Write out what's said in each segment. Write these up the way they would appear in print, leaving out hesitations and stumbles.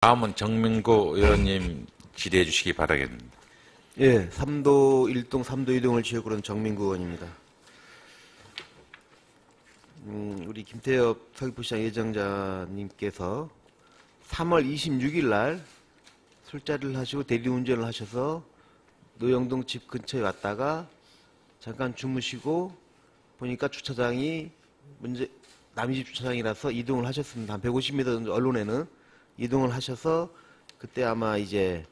다음은 정민구 의원님 질의해 주시기 바라겠습니다. 예, 3도 1동, 3도 2동을 지역으로 는 정민구 의원입니다. 우리 김태엽 서귀포시장 예정자님께서 3월 26일 날 술자리를 하시고 대리운전을 하셔서 노영동 집 근처에 왔다가 잠깐 주무시고 보니까 주차장이 남의 집 주차장이라서 이동을 하셨습니다. 한 150m 정도 언론에는 이동을 하셔서 그때 아마 이제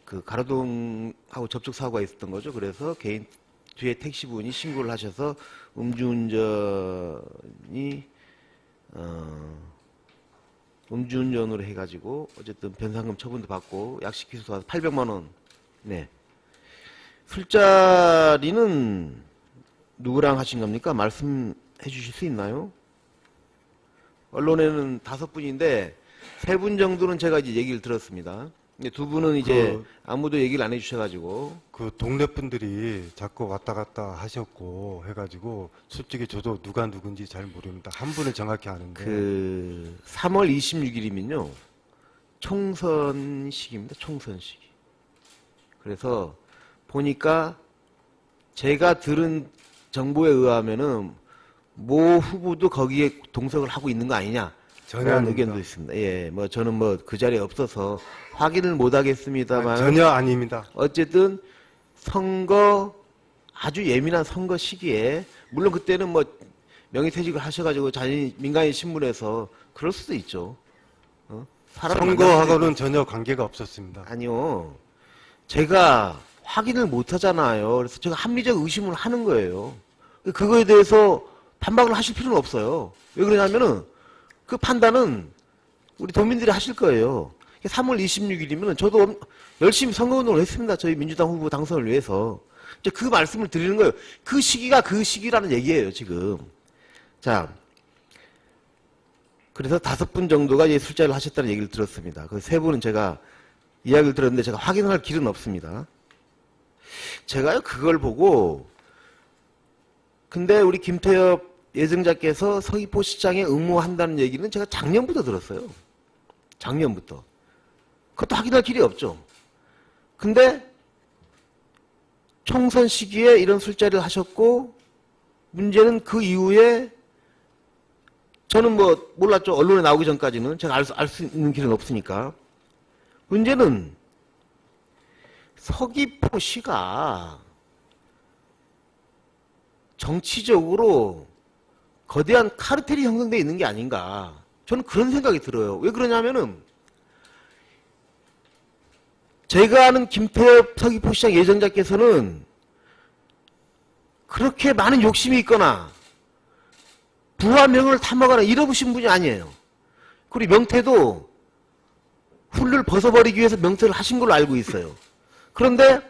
그 가로등하고 접촉 사고가 있었던 거죠. 그래서 개인 뒤에 택시분이 신고를 하셔서 음주운전으로 해가지고 어쨌든 변상금 처분도 받고 약식 기소 받아서 800만 원. 네. 술자리는 누구랑 하신 겁니까? 말씀해 주실 수 있나요? 언론에는 5분인데 3분 정도는 제가 이제 얘기를 들었습니다. 근데 2분은 이제 아무도 얘기를 안 해주셔가지고 그 동네 분들이 자꾸 왔다 갔다 하셨고 해가지고 솔직히 저도 누가 누군지 잘 모릅니다. 한 분은 정확히 아는데 그 3월 26일이면요 총선 시기입니다. 총선 시기. 그래서 보니까 제가 들은 정보에 의하면은 모 후보도 거기에 동석을 하고 있는 거 아니냐 전혀 그런 아닙니다. 의견도 있습니다. 예, 뭐 저는 뭐 그 자리에 없어서 확인을 못 하겠습니다만 전혀 아닙니다. 어쨌든 선거 아주 예민한 선거 시기에 물론 그때는 뭐 명예퇴직을 하셔가지고 자신이 민간인 신분에서 그럴 수도 있죠. 사람을 만날 수도 선거하고는 전혀 관계가 없었습니다. 아니요. 제가 확인을 못 하잖아요. 그래서 제가 합리적 의심을 하는 거예요. 그거에 대해서 반박을 하실 필요는 없어요. 왜 그러냐면은 그 판단은 우리 도민들이 하실 거예요. 3월 26일이면 저도 열심히 선거운동을 했습니다. 저희 민주당 후보 당선을 위해서. 이제 그 말씀을 드리는 거예요. 그 시기가 그 시기라는 얘기예요, 지금. 자. 그래서 5분 정도가 이제 술자리를 하셨다는 얘기를 들었습니다. 그 3분은 제가 이야기를 들었는데 제가 확인할 길은 없습니다. 제가요, 그걸 보고 근데 우리 김태엽 예정자께서 서귀포시장에 응모한다는 얘기는 제가 작년부터 들었어요. 작년부터. 그것도 확인할 길이 없죠. 근데 총선 시기에 이런 술자리를 하셨고 문제는 그 이후에 저는 뭐 몰랐죠. 언론에 나오기 전까지는 제가 알 수 있는 길은 없으니까. 문제는 서귀포시가 정치적으로 거대한 카르텔이 형성되어 있는 게 아닌가. 저는 그런 생각이 들어요. 왜 그러냐면은 제가 아는 김태엽 서귀포시장 예정자께서는 그렇게 많은 욕심이 있거나 부와 명을 탐하거나 잃어보신 분이 아니에요. 그리고 명태도 훌를 벗어버리기 위해서 명태를 하신 걸로 알고 있어요. 그런데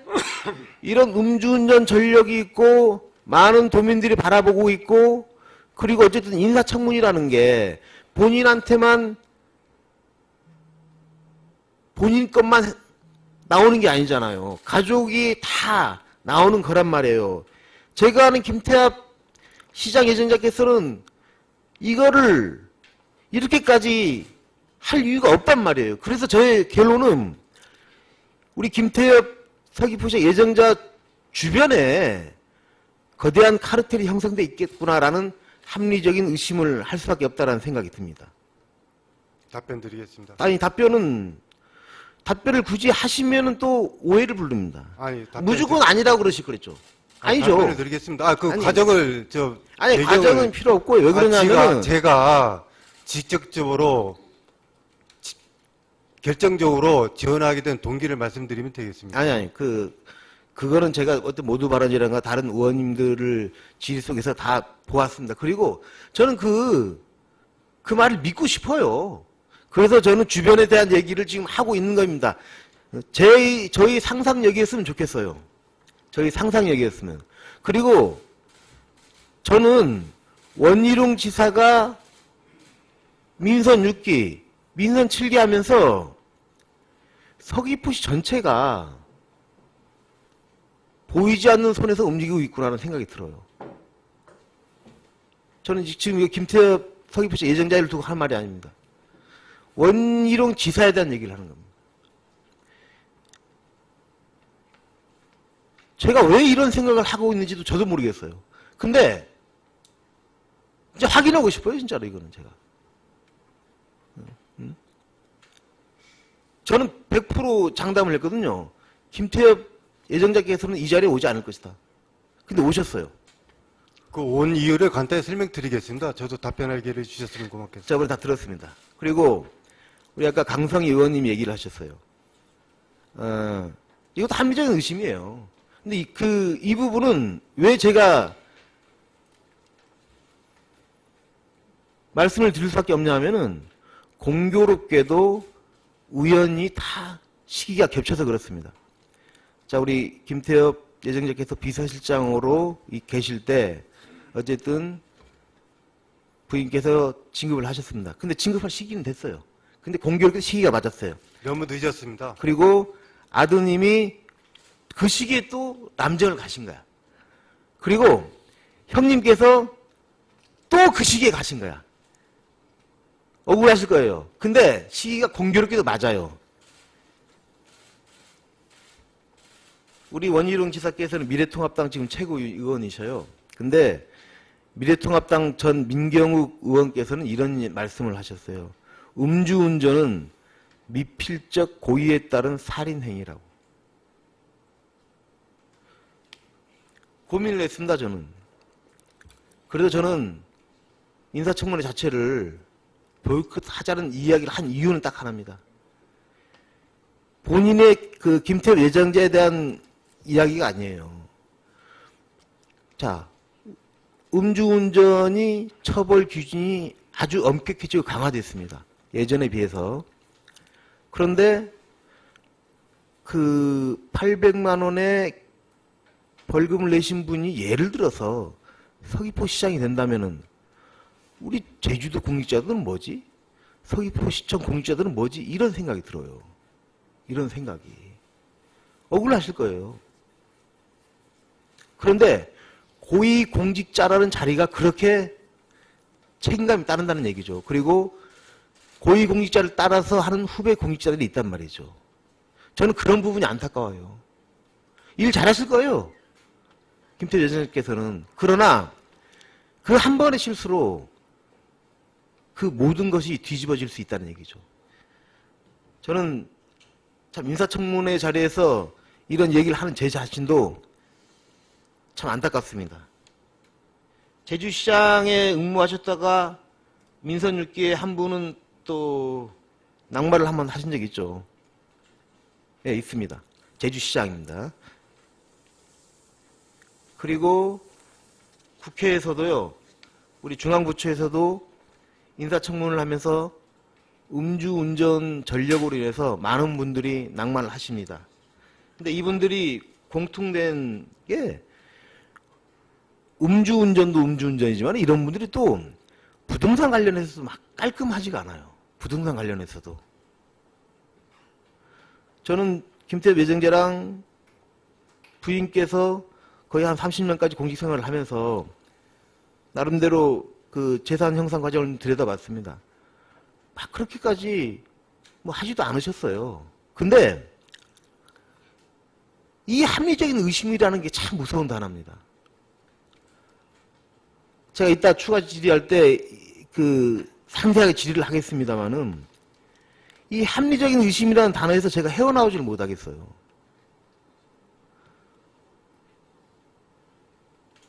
이런 음주운전 전력이 있고 많은 도민들이 바라보고 있고 그리고 어쨌든 인사청문이라는 게 본인한테만 본인 것만 나오는 게 아니잖아요. 가족이 다 나오는 거란 말이에요. 제가 아는 김태엽 시장 예정자께서는 이거를 이렇게까지 할 이유가 없단 말이에요. 그래서 저의 결론은 우리 김태엽 서귀포시장 예정자 주변에 거대한 카르텔이 형성돼 있겠구나라는 합리적인 의심을 할 수밖에 없다라는 생각이 듭니다. 답변 드리겠습니다. 아니 답변을 굳이 하시면은 또 오해를 부릅니다. 아니, 무조건 아니라고 그러실 그랬죠. 아니죠. 답변을 드리겠습니다. 그 아니, 과정을 아니 배경을- 과정은 필요 없고 왜 그러냐면은 제가 직접적으로 결정적으로 지원하게 된 동기를 말씀드리면 되겠습니다. 아니 그거는 제가 어떤 모두 발언이라든가 다른 의원님들을 질의 속에서 다 보았습니다. 그리고 저는 그 말을 믿고 싶어요. 그래서 저는 주변에 대한 얘기를 지금 하고 있는 겁니다. 저희 상상력이었으면 좋겠어요. 저희 상상력이었으면. 그리고 저는 원희룡 지사가 민선 6기, 민선 7기 하면서 서귀포시 전체가 보이지 않는 손에서 움직이고 있구나라는 생각이 들어요. 저는 지금 김태엽 서귀포시 예정자를 두고 할 말이 아닙니다. 원희룡 지사에 대한 얘기를 하는 겁니다. 제가 왜 이런 생각을 하고 있는지도 저도 모르겠어요. 근데 이제 확인하고 싶어요, 진짜로 이거는 제가. 저는 100% 장담을 했거든요. 김태엽 예정자께서는 이 자리에 오지 않을 것이다. 근데 오셨어요. 그 온 이유를 간단히 설명드리겠습니다. 저도 답변할 기회를 주셨으면 고맙겠습니다. 제가 다 들었습니다. 그리고 우리 아까 강성희 의원님이 얘기를 하셨어요. 이것도 합리적인 의심이에요. 근데 이 부분은 왜 제가 말씀을 드릴 수밖에 없냐 하면은 공교롭게도 우연히 다 시기가 겹쳐서 그렇습니다. 자, 우리 김태엽 예정자께서 비서실장으로 계실 때 어쨌든 부인께서 진급을 하셨습니다. 근데 진급할 시기는 됐어요. 근데 공교롭게 시기가 맞았어요. 너무 늦었습니다. 그리고 아드님이 그 시기에 또 남정을 가신 거야. 그리고 형님께서 또 그 시기에 가신 거야. 억울하실 거예요. 근데 시기가 공교롭게도 맞아요. 우리 원희룡 지사께서는 미래통합당 지금 최고위원이셔요. 근데 미래통합당 전 민경욱 의원께서는 이런 말씀을 하셨어요. 음주운전은 미필적 고의에 따른 살인행위라고. 고민을 했습니다, 저는. 그래서 저는 인사청문회 자체를 보이콧하자는 이야기를 한 이유는 딱 하나입니다. 본인의 그 김태엽 예정자에 대한 이야기가 아니에요. 자, 음주운전이 처벌 기준이 아주 엄격해지고 강화됐습니다. 예전에 비해서. 그런데 그 800만 원의 벌금을 내신 분이 예를 들어서 서귀포 시장이 된다면은 우리 제주도 공직자들은 뭐지? 서귀포시청 공직자들은 뭐지? 이런 생각이 들어요. 이런 생각이. 억울하실 거예요. 그런데 고위공직자라는 자리가 그렇게 책임감이 따른다는 얘기죠. 그리고 고위공직자를 따라서 하는 후배 공직자들이 있단 말이죠. 저는 그런 부분이 안타까워요. 일 잘하실 거예요. 김태엽 여사님께서는. 그러나 그 한 번의 실수로 그 모든 것이 뒤집어질 수 있다는 얘기죠. 저는 참 인사청문회 자리에서 이런 얘기를 하는 제 자신도 참 안타깝습니다. 제주시장에 응모하셨다가 민선6기에 한 분은 또 낙마를 한번 하신 적이 있죠. 예, 있습니다. 제주시장입니다. 그리고 국회에서도요, 우리 중앙부처에서도 인사청문을 하면서 음주운전 전력으로 인해서 많은 분들이 낙마를 하십니다. 근데 이분들이 공통된 게 음주운전도 음주운전이지만 이런 분들이 또 부동산 관련해서도 막 깔끔하지가 않아요. 부동산 관련해서도. 저는 김태엽 예정자랑 부인께서 거의 한 30년까지 공직생활을 하면서 나름대로 그 재산 형성 과정을 들여다봤습니다. 막 그렇게까지 뭐 하지도 않으셨어요. 근데 이 합리적인 의심이라는 게 참 무서운 단어입니다. 제가 이따 추가 질의할 때 그 상세하게 질의를 하겠습니다만은 이 합리적인 의심이라는 단어에서 제가 헤어나오지를 못하겠어요.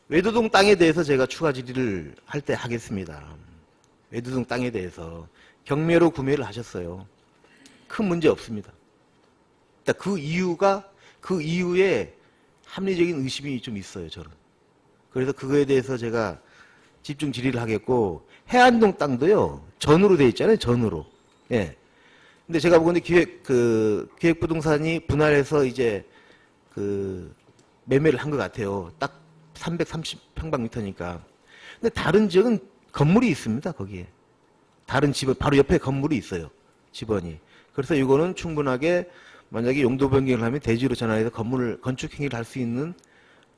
외도동 땅에 대해서 제가 추가 질의를 할 때 하겠습니다. 외도동 땅에 대해서 경매로 구매를 하셨어요. 큰 문제 없습니다. 그 이유에 합리적인 의심이 좀 있어요, 저는. 그래서 그거에 대해서 제가 집중 질의를 하겠고, 해안동 땅도요, 전으로 돼 있잖아요, 전으로. 예. 근데 제가 보건데 기획부동산이 분할해서 이제 매매를 한 것 같아요. 딱 330평방미터니까. 근데 다른 지역은 건물이 있습니다, 거기에. 다른 집은 바로 옆에 건물이 있어요, 집원이. 그래서 이거는 충분하게 만약에 용도 변경을 하면 대지로 전환해서 건축 행위를 할 수 있는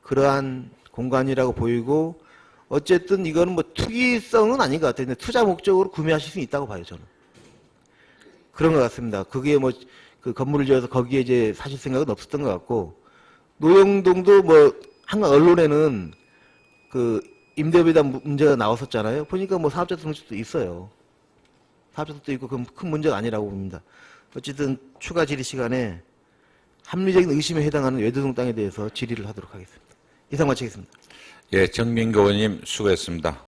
그러한 공간이라고 보이고, 어쨌든 이거는 뭐 투기성은 아닌 것 같아요. 근데 투자 목적으로 구매하실 수 있다고 봐요, 저는. 그런 것 같습니다. 그게 뭐 그 건물을 지어서 거기에 이제 사실 생각은 없었던 것 같고 노영동도 뭐 한국 언론에는 그 임대업에다 문제가 나왔었잖아요. 보니까 뭐 사업자 등록도 있어요. 사업자 등록도 있고 그건 큰 문제가 아니라고 봅니다. 어쨌든 추가 질의 시간에 합리적인 의심에 해당하는 외도동 땅에 대해서 질의를 하도록 하겠습니다. 이상 마치겠습니다. 예, 정민교 의원님 수고했습니다.